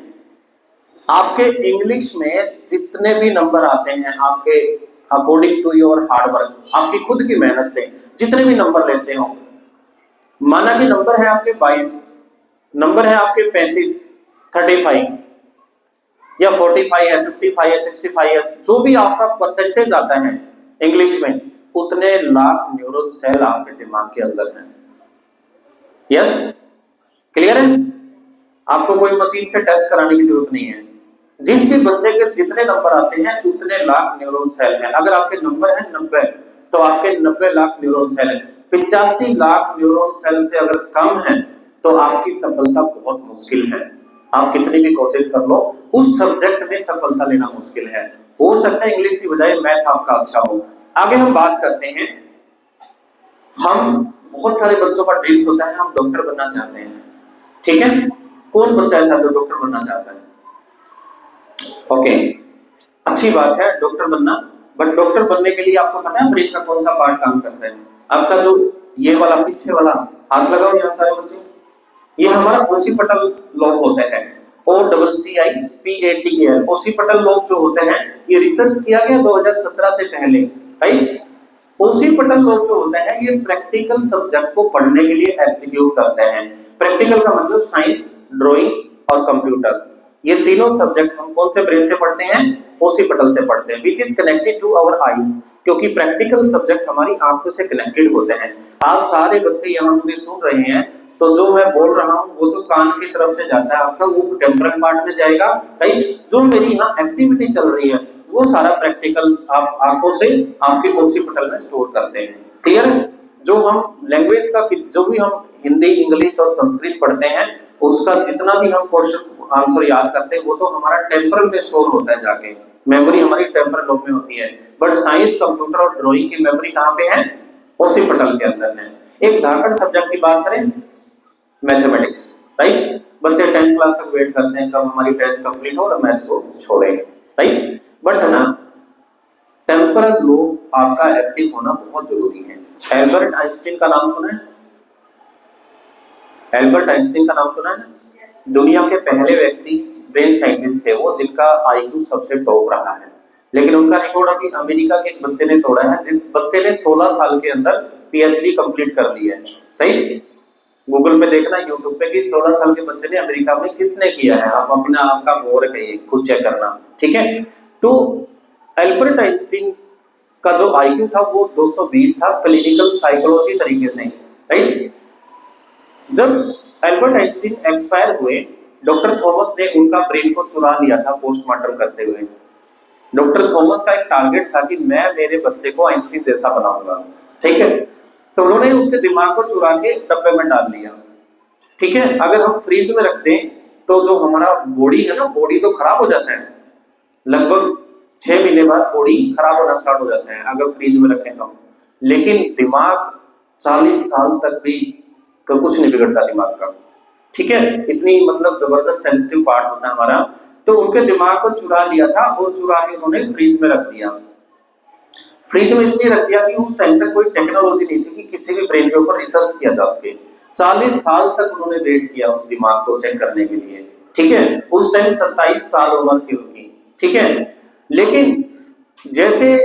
आपके इंग्लिश में जितने भी नंबर आते हैं, आपके according to your hard work, आपकी खुद की मेहनत से जितने भी नंबर लेते हो, माना कि नंबर है आपके 22, नंबर है आपके 35, 35 या 45 है, 55 है, 65 है, जो भी आपका परसेंटेज आता है इंग्लिश में, उतने लाख न्यूरॉन सेल आपके दिमाग के अंदर हैं। यस, क्लियर है? आपको कोई मशीन से टेस्ट कराने की जरूरत नहीं है। जिस भी बच्चे के जितने नंबर आते हैं उतने लाख न्यूरॉन सेल हैं। अगर आपके नंबर है 90 तो आपके 90 लाख न्यूरॉन सेल हैं। 85 लाख न्यूरॉन सेल से अगर कम है तो आपकी सफलता बहुत मुश्किल है। आप कितनी भी कोशिश कर लो, उस सब्जेक्ट में सफलता लेना मुश्किल है। हो सकता है इंग्लिश की बजाय मैथ आपका अच्छा हो। आगे हम बात करते हैं, हम बहुत सारे बच्चों का ड्रीम्स होता है, हम डॉक्टर बनना चाहते हैं, ठीक है? कौन बच्चा ऐसा जो डॉक्टर बनना चाहता है? ओके, अच्छी बात है डॉक्टर बनना, बट डॉक्टर बनने के लिए आपको पता है ब्रेन का कौन सा पार्ट काम करता है? आपका जो ये वाला पीछे वाला, हाथ लगाओ यहाँ सारे बच्चे, ये हमारा ओसिपिटल लोब होता है, OCCIPATAL। ओसिपिटल लोब जो होते हैं, ये रिसर्च किया गया 2017 से पहले, राइट? ओसिपिटल लोब जो होता है ये प्रैक्टिकल सब्जेक्ट को पढ़ने के लिए एग्जीक्यूट करते हैं। प्रैक्टिकल का मतलब साइंस, ड्राइंग और कंप्यूटर। ये तीनों सब्जेक्ट हम कौन से ब्रेन से पढ़ते हैं? ओसिपिटल से पढ़ते हैं, which is connected to our eyes, क्योंकि प्रैक्टिकल सब्जेक्ट हमारी आंखों से कनेक्टेड होते हैं। आप सारे बच्चे यहाँ मुझे सुन रहे हैं, तो जो मैं बोल रहा हूँ वो तो कान की तरफ से जाता है आपका, वो टेम्परल पार्ट में जाएगा, राइट? जो मेरी यहाँ एक्टिविटी चल रही है वो सारा प्रैक्टिकल आप आंखों से आपके ओसिपिटल में स्टोर करते हैं। क्लियर है? जो हम लैंग्वेज का जो भी हम हिंदी, इंग्लिश और संस्कृत पढ़ते हैं, उसका जितना भी हम क्वेश्चन आंसर याद करते हैं वो तो हमारा टेम्परल में स्टोर होता है, जाके मेमोरी हमारी टेम्परल लोब में होती है। बट साइंस, कंप्यूटर और ड्राइंग की मेमोरी कहाँ पे है? ओसिपिटल के अंदर है। एक धाकड़ सब्जेक्ट की बात करें, मैथमेटिक्स, राइट? बच्चे 10th क्लास तक वेट करते हैं कब हमारी 10th कंप्लीट हो और मैथ को छोड़ें, राइट? बट है ना, टेम्परल लोब आपका एक्टिव होना बहुत जरूरी है। एल्बर्ट आइंस्टीन का नाम सुना है? एल्बर्ट आइंस्टीन का नाम सुना है ना? दुनिया के पहले व्यक्ति ब्रेन साइंटिस्ट थे वो, जिनका आईक्यू सबसे टॉप रहा है। लेकिन उनका रिकॉर्ड अभी अमेरिका के एक बच्चे ने तोड़ा है, जिस बच्चे ने 16 साल के अंदर पीएचडी कंप्लीट कर ली है, राइट? गूगल पे देखना, यूट्यूब पे कि 16 साल के बच्चे ने अमेरिका में किसने किया है, आप अपना आपका मोर कहिए, खुद चेक करना, ठीक है? तो एल्बर्ट आइंस्टीन का जो आईक्यू था वो 220 था, क्लिनिकल साइकोलॉजी तरीके से, राइट? जब एल्बर्ट आइंस्टीन एक्सपायर हुए, डॉक्टर थॉमस ने उनका ब्रेन को चुरा लिया था पोस्टमार्टम करते हुए। डॉक्टर थॉमस का एक टारगेट था कि मैं मेरे बच्चे को आइंस्टीन जैसा बनाऊंगा, ठीक है? तो उन्होंने उसके दिमाग को चुरा के डब्बे में डाल लिया, ठीक है? अगर हम फ्रीज में रख दें तो जो हमारा बॉडी है ना, बॉडी तो खराब हो जाता है, लगभग 6 महीने बाद बॉडी खराब होना स्टार्ट हो जाता है अगर फ्रीज में रखें तो। लेकिन दिमाग 40 साल तक भी कुछ नहीं बिगड़ता दिमाग का, ठीक है? इतनी मतलब जबरदस्त सेंसिटिव पार्ट होता है हमारा। तो उनके दिमाग को चुरा लिया था और चुरा के उन्होंने फ्रीज में रख दिया। फ्रीज में इसलिए रख दिया कि उस टाइम तक कोई टेक्नोलॉजी नहीं थी कि किसी भी ब्रेन के ऊपर रिसर्च किया जा सके। 40 साल तक उन्होंने वेट किया उस दिमाग को चेक करने के लिए, ठीक है? उस टाइम 27 साल उम्र थी उनकी, ठीक है? लेकिन जैसे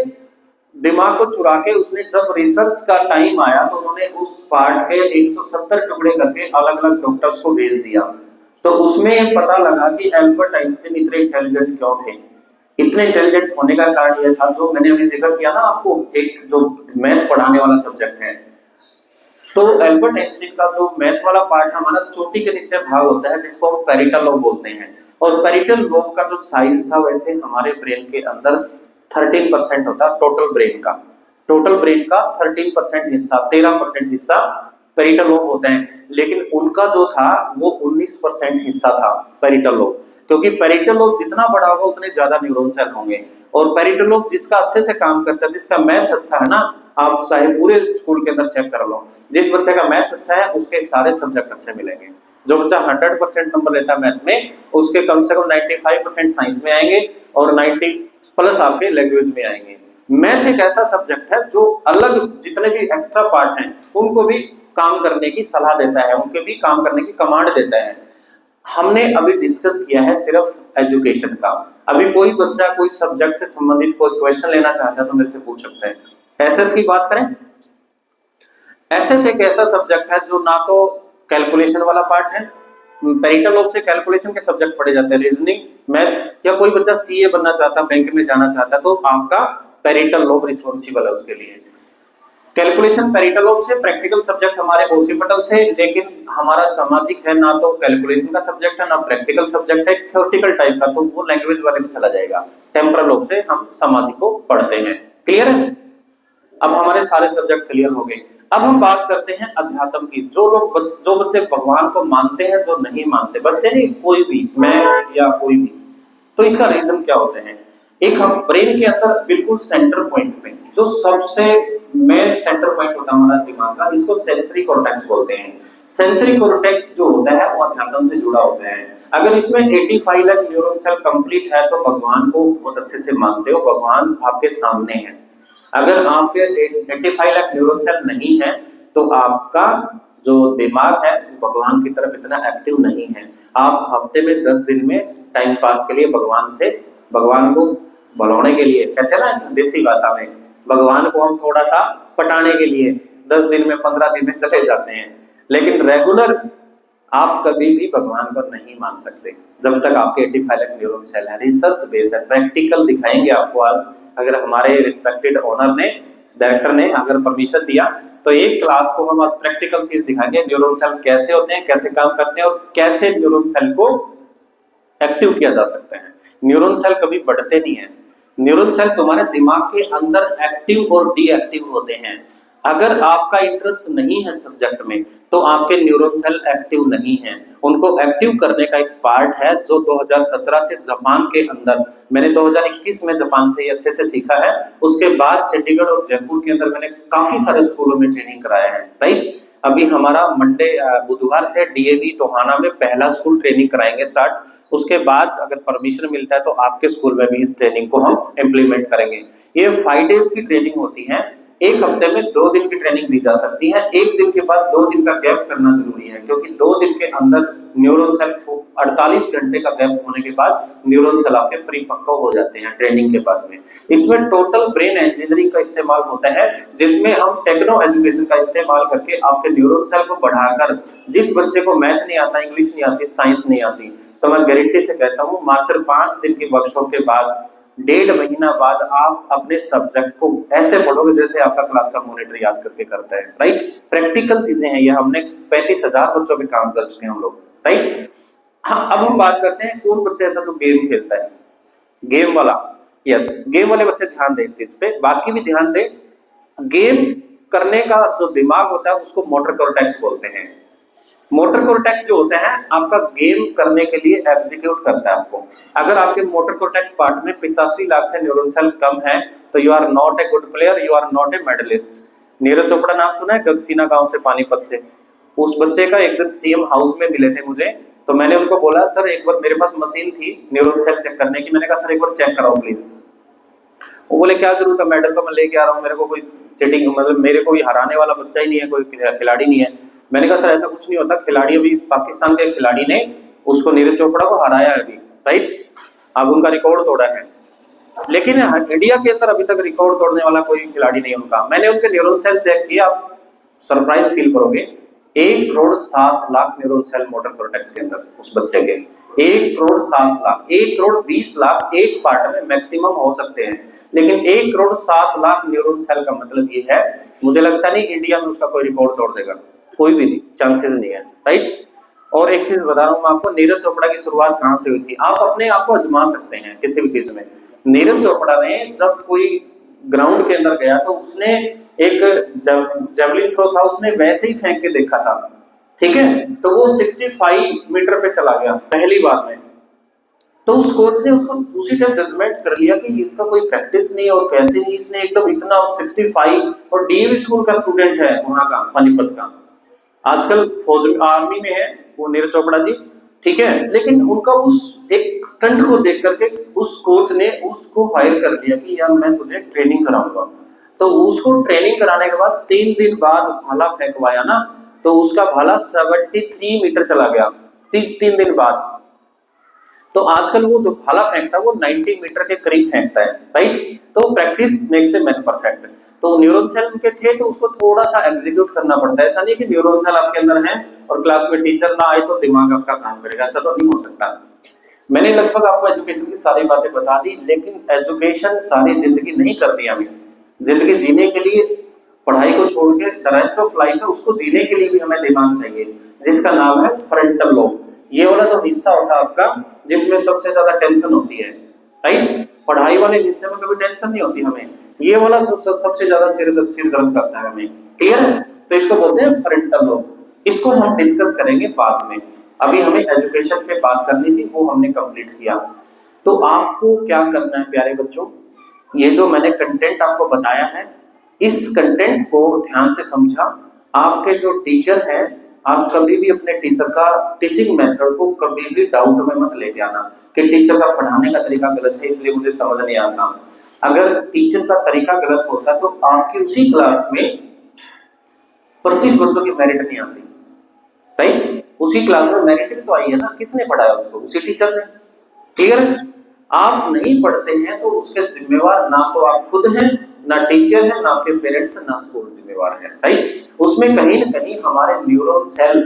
दिमाग को चुरा के उसने जब रिसर्च का टाइम आया तो उन्होंने उस पार्ट के 170 टुकड़े करके अलग अलग डॉक्टर्स को भेज दिया। तो उसमें पता लगा कि एल्बर्ट आइंस्टीन इतने इंटेलिजेंट क्यों थे। इतने इंटेलिजेंट होने का कारण यह था, जो मैंने अभी जिक्र किया ना आपको, एक जो मैथ पढ़ाने वाला सब्जेक्ट है, तो एल्बर्ट आइंस्टीन का जो मैथ वाला पार्ट है हमारा चोटी के नीचे भाग होता है, जिसको हम पैरिटल लोब बोलते हैं। और पैरिटल लोब का जो साइज था वैसे हमारे ब्रेन के अंदर 13% होता है टोटल ब्रेन का। टोटल ब्रेन का 13% हिस्सा, 13% हिस्सा पैरिटल लोब होते हैं। लेकिन उनका जो था वो 19% हिस्सा था पैरिटल लोब, क्योंकि पैरिटल लोब जितना बड़ा होगा उतने ज्यादा न्यूरॉन सेल होंगे। और पैरिटल लोब जिसका अच्छे से काम करता है, जिसका मैथ अच्छा है ना, आप चाहे पूरे स्कूल के अंदर चेक कर लो, जिस बच्चे का मैथ अच्छा है उसके सारे सब्जेक्ट अच्छे मिलेंगे। जो बच्चा 100% नंबर लेता है मैथ में, उसके कम से कम 95% साइंस में आएंगे और 90 प्लस आपके लैंग्वेज में आएंगे। मैथ एक ऐसा सब्जेक्ट है जो अलग जितने भी एक्स्ट्रा पार्ट हैं उनको भी काम करने की सलाह देता है, उनके भी काम करने की कमांड देता है। हमने अभी डिस्कस किया है सिर्फ एजुकेशन का। अभी कोई बच्चा कोई सब्जेक्ट से संबंधित कोई क्वेश्चन लेना चाहता है तो मेरे से पूछ सकते हैं। एसएस की बात करें, एसएस एक ऐसा सब्जेक्ट है जो ना तो कैलकुलेशन वाला पार्ट है, पैरिटल लोब से कैलकुलेशन के सब्जेक्ट पढ़े जाते हैं, रीजनिंग, मैथ, या कोई बच्चा सीए बनना चाहता है, बैंक में जाना चाहता है, तो आपका पैरिटल लोब रिस्पॉन्सिबल है उसके लिए। कैलकुलेशन पैरेटल लोब से, प्रैक्टिकल सब्जेक्ट हमारे ओसिपिटल से, लेकिन हमारा सामाजिक है ना तो कैलकुलेशन का सब्जेक्ट है ना प्रैक्टिकल सब्जेक्ट है, थ्योरेटिकल टाइप का, तो वो लैंग्वेज वाले में चला जाएगा। टेम्पोरल लोब से हम सामाजिक को पढ़ते हैं। क्लियर है? अब हमारे सारे सब्जेक्ट क्लियर हो गए। अब हम बात करते हैं अध्यात्म की। जो बच्चे भगवान को मानते हैं, जो नहीं मानते, बच्चे नहीं, कोई भी, मैं या कोई भी, तो इसका रीजन क्या होते हैं? एक हम ब्रेन के अंदर बिल्कुल सेंटर पॉइंट पे, जो सबसे मेन सेंटर पॉइंट होता है हमारा दिमाग का, इसको सेंसरी कॉर्टेक्स बोलते हैं। सेंसरी कॉर्टेक्स जो होता है वो अध्यात्म से जुड़ा होता है। अगर इसमें 85 लाख न्यूरॉन सेल कंप्लीट है तो भगवान को बहुत अच्छे से मानते हो, भगवान आपके सामने है। अगर आपके 85 लाख न्यूरॉन सेल नहीं है तो आपका जो दिमाग है भगवान की तरफ इतना एक्टिव नहीं है। आप हफ्ते में 10 दिन में टाइम पास के लिए भगवान को बुलाने के लिए, कहते हैं ना देसी भाषा में, भगवान को हम थोड़ा सा पटाने के लिए 10 दिन में 15 दिन में चले जाते हैं, लेकिन रेगुलर आप कभी भी भगवान को नहीं मान सकते जब तक आपके 85 लाख न्यूरॉन सेल है। रिसर्च बेस है, प्रैक्टिकल दिखाएंगे आपको आज। अगर हमारे रिस्पेक्टेड ओनर ने, डायरेक्टर ने अगर परमिशन दिया तो एक क्लास को हम आज प्रैक्टिकल चीज दिखाएंगे, न्यूरॉन सेल कैसे होते हैं, कैसे काम करते हैं और कैसे न्यूरॉन सेल को एक्टिव किया जा सकता है। न्यूरॉन सेल कभी बढ़ते नहीं है। न्यूरॉन सेल तुम्हारे दिमाग के अंदर एक्टिव और डीएक्टिव होते हैं। अगर आपका इंटरेस्ट नहीं है सब्जेक्ट में तो आपके न्यूरॉन सेल एक्टिव नहीं है। उनको एक्टिव करने का एक पार्ट है जो 2017 से जापान के अंदर, मैंने 2021 में जापान से अच्छे से सीखा है। उसके बाद चंडीगढ़ और जयपुर के अंदर मैंने काफी सारे स्कूलों में ट्रेनिंग कराया है। राइट, अभी हमारा बुधवार से डीएवी टोहाना में पहला स्कूल ट्रेनिंग कराएंगे स्टार्ट। उसके बाद अगर परमिशन मिलता है तो आपके स्कूल में भी इस ट्रेनिंग को हम इम्प्लीमेंट करेंगे। ये 5 डेज की ट्रेनिंग होती है। एक हफ्ते में 2 दिन की ट्रेनिंग दी जा सकती है। 1 दिन के बाद 2 दिन का गैप करना जरूरी है, क्योंकि 2 दिन के अंदर न्यूरॉन सेल 48 घंटे का गैप होने के बाद न्यूरॉन सेल आपके परिपक्व हो जाते हैं ट्रेनिंग के बाद में। इसमें टोटल ब्रेन इंजीनियरिंग का इस्तेमाल होता है, जिसमें हम टेक्नो एजुकेशन का इस्तेमाल करके आपके न्यूरॉन सेल को बढ़ाकर, जिस बच्चे को मैथ नहीं आता, इंग्लिश नहीं आती, साइंस नहीं आती, तो मैं गारंटी से कहता हूँ मात्र 5 दिन की वर्कशॉप के बाद, 1.5 महीना बाद आप अपने सब्जेक्ट को ऐसे पढ़ोगे जैसे आपका क्लास का मॉनिटर याद करके करता है। राइट, प्रैक्टिकल चीजें हैं ये। हमने 35,000 बच्चों पे काम कर चुके हैं हम लोग। राइट, हाँ, अब हम बात करते हैं कौन बच्चा ऐसा जो गेम खेलता है, गेम वाला। यस, गेम वाले बच्चे ध्यान दें इस चीज पे, बाकी भी ध्यान दें। गेम करने का जो दिमाग होता है उसको मोटर कॉर्टेक्स बोलते हैं। मोटर कॉर्टेक्स जो होता है आपका गेम करने के लिए एग्जीक्यूट करता है आपको। अगर आपके मोटर कॉर्टेक्स पार्ट में 85 लाख से न्यूरॉन सेल कम है तो you are not a good player, you are not a medallist. Neeraj Chopra नाम सुना है? गगसीना गांव से, पानीपत से। उस बच्चे का एक दिन सीएम हाउस में मिले थे मुझे, तो मैंने उनको बोला सर एक बार, मेरे पास मशीन थी न्यूरॉन सेल चेक करने की, मैंने कहा सर एक बार चेक कराओ प्लीज। वो बोले क्या जरूरत है, मेडल तो मैं लेके आ रहा हूँ, मेरे को कोई चीटिंग, मतलब मेरे को हराने वाला बच्चा ही नहीं है, कोई खिलाड़ी नहीं है। मैंने कहा सर ऐसा कुछ नहीं होता, खिलाड़ी अभी पाकिस्तान के खिलाड़ी ने उसको, नीरज चोपड़ा को हराया है अभी। राइट, अब उनका रिकॉर्ड तोड़ा है, लेकिन इंडिया के अंदर अभी तक रिकॉर्ड तोड़ने वाला कोई खिलाड़ी नहीं उनका। मैंने उनके न्यूरॉन सेल चेक किया, आप सरप्राइज फील करोगे। 1,07,00,000 न्यूरॉन सेल मोटर कॉर्टेक्स के अंदर उस बच्चे के। 1,07,00,000, 1,20,00,000 एक पार्ट में मैक्सिमम हो सकते हैं, लेकिन 1,07,00,000 न्यूरॉन सेल का मतलब ये है, मुझे लगता नहीं इंडिया में उसका कोई रिकॉर्ड तोड़ देगा, कोई भी नहीं, चांसेस नहीं है। राइट, और एक चीज बता रहा हूं मैं आपको, नीरज चोपड़ा की शुरुआत कहां से हुई थी? आप अपने आप को आजमा सकते हैं किसी भी चीज में। नीरज चोपड़ा ने जब कोई ग्राउंड के अंदर गया तो उसने एक जेवलिन थ्रो था, उसने वैसे ही फेंक के देखा था, ठीक है, तो वो 65 मीटर पे चला गया पहली बार में। तो उस कोच ने उसको उसी टाइम जजमेंट कर लिया कि इसका कोई प्रैक्टिस नहीं और कैसे नहीं, इसने एकदम इतना 65, और डीएवी स्कूल का स्टूडेंट है वहां का, पानीपत का, आजकल फौज आर्मी में है वो नीरज चोपड़ा जी, ठीक है। लेकिन उनका उस एक स्टंट को देख करके उस कोच ने उसको हायर कर लिया कि यार मैं तुझे ट्रेनिंग कराऊंगा। तो उसको ट्रेनिंग कराने के बाद 3 दिन बाद भाला फेंकवाया ना, तो उसका भाला 73 मीटर चला गया 3 दिन बाद। तो आजकल वो जो भाला फेंकता है वो 90 मीटर के करीब फेंकता है। राइट, तो practice makes a man perfect. तो न्यूरॉन सेल उनके थे तो उसको थोड़ा सा एग्जीक्यूट करना पड़ता है। ऐसा नहीं कि न्यूरॉन सेल आपके अंदर है और क्लास में टीचर ना आए तो दिमाग आपका काम करेगा, ऐसा तो नहीं हो सकता। मैंने लगभग आपको एजुकेशन की सारी बातें बता दी, लेकिन एजुकेशन सारी जिंदगी नहीं करनी हमें। जिंदगी जीने के लिए पढ़ाई को छोड़ के द रेस्ट ऑफ लाइफ है उसको जीने के लिए भी हमें दिमाग चाहिए, जिसका नाम है फ्रंटल लोब। ये वाला जो हिस्सा होता है आपका जिसमें सबसे ज्यादा टेंशन होती है, राइट। पढ़ाई वाले हिस्से में कभी टेंशन नहीं होती हमें, ये वाला जो सबसे ज्यादा सिर गर्म करता है हमें, क्लियर है। तो इसको बोलते हैं फ्रंटल लोब। इसको हम डिस्कस करेंगे बाद में, अभी हमें एजुकेशन पे बात करनी थी, वो हमने कंप्लीट किया। तो आपको क्या करना है प्यारे बच्चों, ये जो मैंने कंटेंट आपको बताया है, इस कंटेंट को ध्यान से समझा। आपके जो टीचर हैं, आप कभी भी अपने टीचर का टीचिंग मेथड को कभी भी डाउट में मत लेके आना कि टीचर का पढ़ाने का तरीका गलत है इसलिए मुझे समझ नहीं आता। अगर टीचर का तरीका गलत होता तो आपकी उसी क्लास में 25 बच्चों की मेरिट नहीं आती, राइट। उसी क्लास में मेरिट भी तो आई है ना, किसने पढ़ाया उसको, उसी टीचर ने, क्लियर है। आप नहीं पढ़ते हैं तो उसके जिम्मेवार ना तो आप खुद हैं, ना टीचर है, ना आपके पेरेंट्स, ना स्कूल जिम्मेवार है, राइट। उसमें कहीं ना कहीं हमारे न्यूरॉन सेल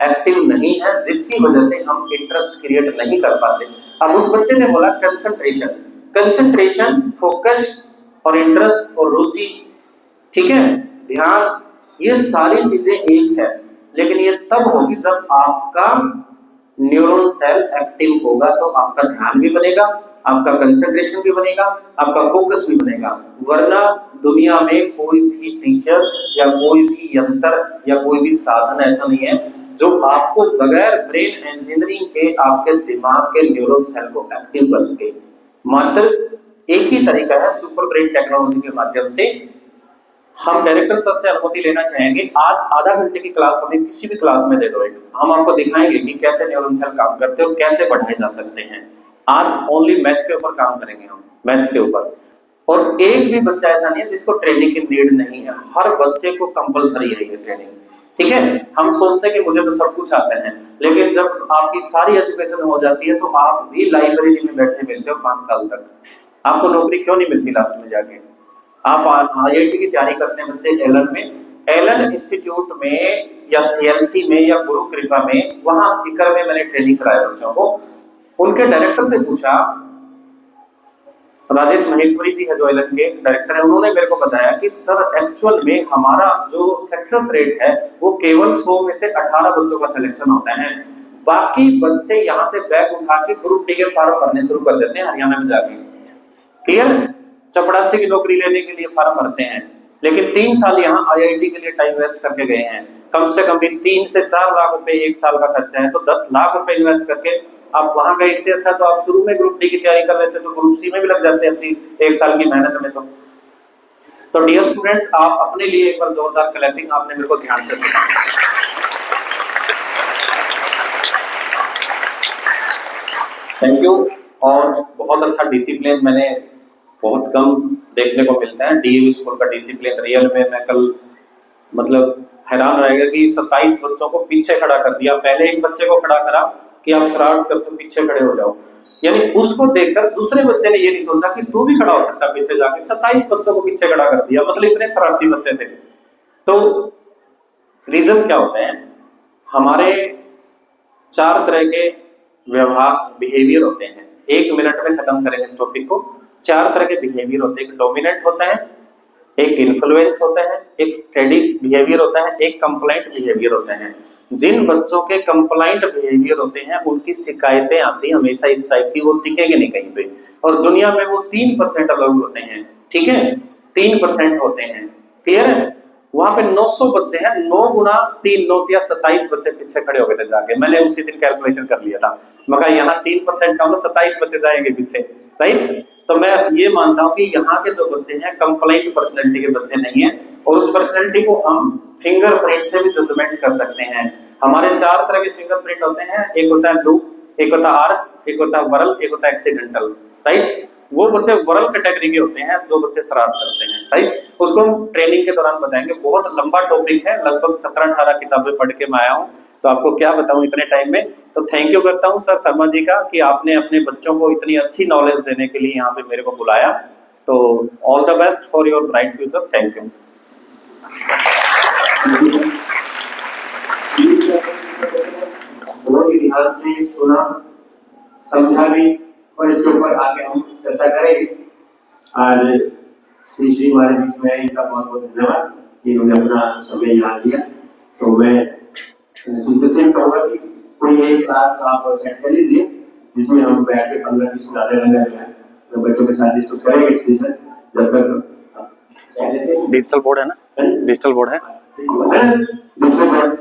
एक्टिव नहीं है, जिसकी वजह से हम इंटरेस्ट क्रिएट नहीं कर पाते। अब उस बच्चे ने बोला कंसंट्रेशन, कंसंट्रेशन, फोकस और इंटरेस्ट और रुचि, ठीक है, ध्यान, ये सारी चीजें एक है, लेकिन ये तब होगी जब आपका न्यूरॉन सेल एक्टिव होगा, तो आपका ध्यान भी बनेगा, आपका कंसंट्रेशन भी बनेगा, आपका फोकस भी बनेगा। वरना दुनिया में कोई भी टीचर या कोई भी यंत्र या कोई भी साधन ऐसा नहीं है जो आपको बगैर ब्रेन इंजीनियरिंग के आपके दिमाग के न्यूरॉन सेल को एक्टिव कर सके। मात्र एक ही तरीका है, सुपर ब्रेन टेक्नोलॉजी के माध्यम से। हम डायरेक्टर सर से अनुमति लेना चाहेंगे, आज आधा घंटे की क्लास हमें किसी भी क्लास में दे दो, हम आपको दिखाएंगे कि कैसे न्यूरॉन सेल काम करते हैं और कैसे बढ़ाए जा सकते हैं। आज ओनली मैथ के ऊपर काम करेंगे, हम मैथ्स के ऊपर। और एक भी बच्चा ऐसा नहीं है जिसको ट्रेनिंग की नीड नहीं है, हर बच्चे को कंपलसरी है ये ट्रेनिंग, ठीक है। हम सोचते हैं कि मुझे तो सब कुछ आता है, लेकिन जब आपकी सारी एजुकेशन हो जाती है तो आप भी लाइब्रेरी में बैठे मिलते हो 5 साल तक, आपको नौकरी क्यों नहीं मिलती लास्ट में जाके। आप आईआईटी की तैयारी करते हैं बच्चे एलन में, एलन इंस्टीट्यूट में या सीएलसी में या गुरु कृपा में, वहां सीकर में मैंने ट्रेनिंग कराया बच्चों को। उनके डायरेक्टर से पूछा, राजेश महेश्वरी जी है जो एलन के डायरेक्टर है, उन्होंने मेरे को बताया कि सर एक्चुअल में हमारा जो सक्सेस रेट है वो केवल 100 में से 18 बच्चों का सिलेक्शन होता है, बाकी बच्चे यहाँ से बैग उठा के ग्रुप डी के फॉर्म भरने शुरू कर देते हैं हरियाणा में जाके, क्लियर। चपड़ासी की नौकरी लेने के लिए फॉर्म भरते हैं, लेकिन 3 साल यहाँ आईआईटी के लिए टाइम वेस्ट करके गए हैं। कम से कम भी 3 से 4 लाख रुपए एक साल का खर्चा है, तो 10 लाख रुपए इन्वेस्ट करके आप वहां गए। इससे अच्छा तो आप शुरू में ग्रुप डी की तैयारी कर लेते तो ग्रुप सी में भी लग जाते हैं एक साल की मेहनत में। तो डियर स्टूडेंट्स, आप अपने लिए एक बार जोरदार क्लैपिंग, आपने मेरे को ध्यान से सुना, थैंक यू। और बहुत अच्छा डिसिप्लिन मैंने बहुत कम देखने को मिलता है, डीएवी स्कूल का डिसिप्लिन रियल में मैं कल मतलब हैरान रहेगा कि 27 बच्चों को पीछे खड़ा कर दिया, पहले एक बच्चे को खड़ा करा कि आप शरारत करते हो पीछे खड़े हो जाओ, यानी उसको देखकर दूसरे बच्चे ने ये नहीं सोचा कि तू भी खड़ा हो सकता पीछे जाके, 27 बच्चों को पीछे खड़ा कर दिया, मतलब इतने शरारती बच्चे थे। तो रीजन क्या होते हैं, हमारे 4 तरह के व्यवहार बिहेवियर होते हैं, 1 मिनट में खत्म करेंगे इस टॉपिक को। 4 तरह के बिहेवियर होते हैं, एक डोमिनेंट होता है, एक इन्फ्लुएंस होता है, एक स्टेडी बिहेवियर होता है, एक कंप्लाइंट बिहेवियर होता है। जिन बच्चों के कंप्लाइंट बिहेवियर होते हैं उनकी शिकायतें आती हमेशा इस टाइप की, वो टिकेंगे नहीं कहीं पे, और दुनिया में वो 3% अलाउड होते हैं, ठीक है, 3% होते हैं, क्लियर है। वहां पे 900 बच्चे हैं, 9 गुना 3 9 या 27 बच्चे पीछे खड़े हो गए थे जाके, मैंने उसी दिन कैलकुलेशन कर लिया था, मगर यहाँ 3% का 27 बच्चे जाएंगे पीछे, राइट। तो मैं ये मानता हूँ कि यहाँ के जो बच्चे हैं कंप्लाइंट पर्सनैलिटी के बच्चे नहीं है, और उस पर्सनैलिटी को हम फिंगरप्रिंट से भी जजमेंट कर सकते हैं। हमारे 4 तरह के फिंगरप्रिंट होते हैं, एक होता है लूप, एक होता है आर्च, एक होता है वरल, एक होता है एक्सीडेंटल, राइट। वो बच्चे वरल कैटेगरी के होते हैं जो बच्चे शरारत करते हैं, राइट। उसको हम ट्रेनिंग के दौरान बताएंगे, बहुत लंबा टॉपिक है, लगभग 17-18 किताबें पढ़ के मैं आया हूँ, तो आपको क्या बताऊं इतने टाइम में। तो थैंक यू करता हूं सर शर्मा जी का कि आपने अपने बच्चों को इतनी अच्छी नॉलेज देने के लिए यहाँ पे मेरे को बुलाया। तो all the best for your bright future, thank you. बहुत ही ध्यान से सुना, समझा भी, और इसके ऊपर आगे हम चर्चा करेंगे। आज श्री हमारे बीच में, इनका बहुत बहुत धन्यवाद। कि इन्होंने अपना समय यहाँ दिया। तो मैं तुमसे सेम कहूँगा कि कोई एक क्लास आप सेट कर लीजिए जिसमें हम बैठ के 15-20 मिनट आधे घंटे तो बच्चों के साथ डिस्कस करेंगे इस विषय जब तक डिजिटल बोर्ड है ना, डिजिटल बोर्ड है। Digital board